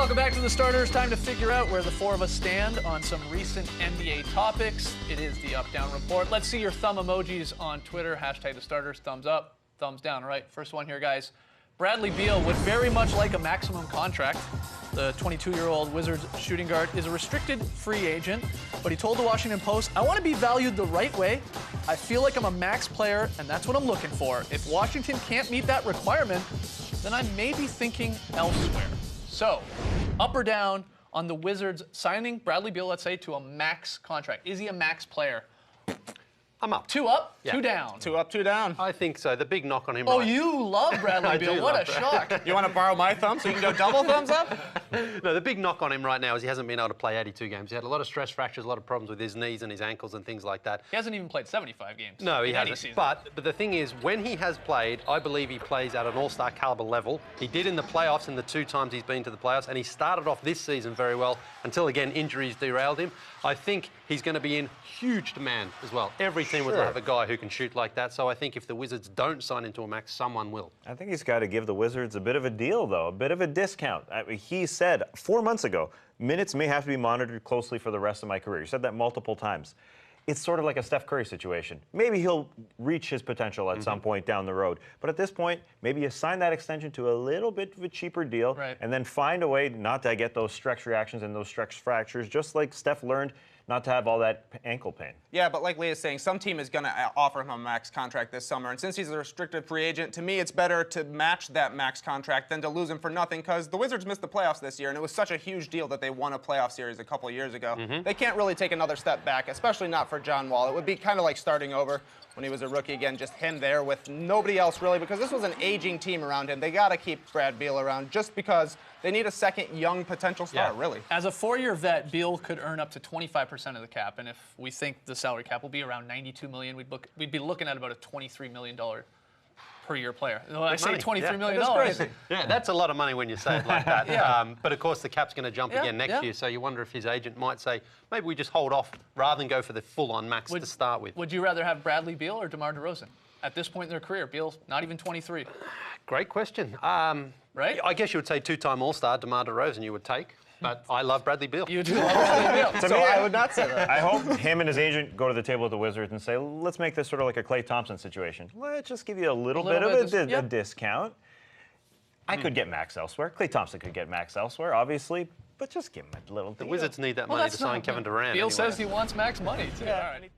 Welcome back to the Starters. Time to figure out where the four of us stand on some recent NBA topics. It is the Up-Down Report. Let's see your thumb emojis on Twitter. Hashtag the Starters. Thumbs up, thumbs down. All right, first one here, guys. Bradley Beal would very much like a maximum contract. The 22-year-old Wizards shooting guard is a restricted free agent, but he told the Washington Post, "I want to be valued the right way. I feel like I'm a max player, and that's what I'm looking for. If Washington can't meet that requirement, then I may be thinking elsewhere." So, up or down on the Wizards signing Bradley Beal, let's say, to a max contract? Is he a max player? I'm up. Two up, Yeah. two down. Two up, two down. I think so. The big knock on him. Oh, right? you love Bradley Beal. What a shock. You want to borrow my thumb so you can go double thumbs up? No, the big knock on him right now is he hasn't been able to play 82 games. He had a lot of stress fractures, a lot of problems with his knees and his ankles and things like that. He hasn't even played 75 games. No, he in any hasn't. season. But the thing is, when he has played, I believe he plays at an all-star caliber level. He did in the playoffs in the 2 times he's been to the playoffs, and he started off this season very well until, again, injuries derailed him. I think he's going to be in huge demand as well. Every team would have a guy who can shoot like that, so I think if the Wizards don't sign into a max, someone will. I think he's got to give the Wizards a bit of a deal, though, a bit of a discount. He said 4 months ago, minutes may have to be monitored closely for the rest of my career. He said that multiple times. It's sort of like a Steph Curry situation. Maybe he'll reach his potential at some point down the road. But at this point, maybe you sign that extension to a little bit of a cheaper deal and then find a way not to get those stretch reactions and those stretch fractures, just like Steph learned not to have all that ankle pain. Yeah, but like Leah's saying, some team is going to offer him a max contract this summer. And since he's a restricted free agent, to me, it's better to match that max contract than to lose him for nothing, because the Wizards missed the playoffs this year, and it was such a huge deal that they won a playoff series a couple of years ago. They can't really take another step back, especially not for John Wall. It would be kind of like starting over when he was a rookie again, just him there with nobody else really, because this was an aging team around him. They got to keep Brad Beal around just because they need a second young potential star, really. As a 4-year vet, Beal could earn up to 25% of the cap, and if we think the salary cap will be around $92 million, we'd be looking at about a $23 million per year player. Well, I say $23 million. That's crazy. Yeah, that's a lot of money when you say it like that. But of course, the cap's going to jump again next year, so you wonder if his agent might say, maybe we just hold off rather than go for the full-on max to start with. Would you rather have Bradley Beal or DeMarre DeRozan? At this point in their career, Beal's not even 23. Great question. Right? I guess you would say 2-time All-Star DeMarre DeRozan you would take, but I love Bradley Beal. You do love Bradley Beal. So I would not say that. I hope him and his agent go to the table with the Wizards and say, let's make this sort of like a Klay Thompson situation. Let's just give you a little bit of a discount. I could get max elsewhere. Klay Thompson could get max elsewhere, obviously, but just give him a little deal. The Wizards need that money to sign Kevin Durant. Beal anyway. says he wants max money, too. Yeah. All right.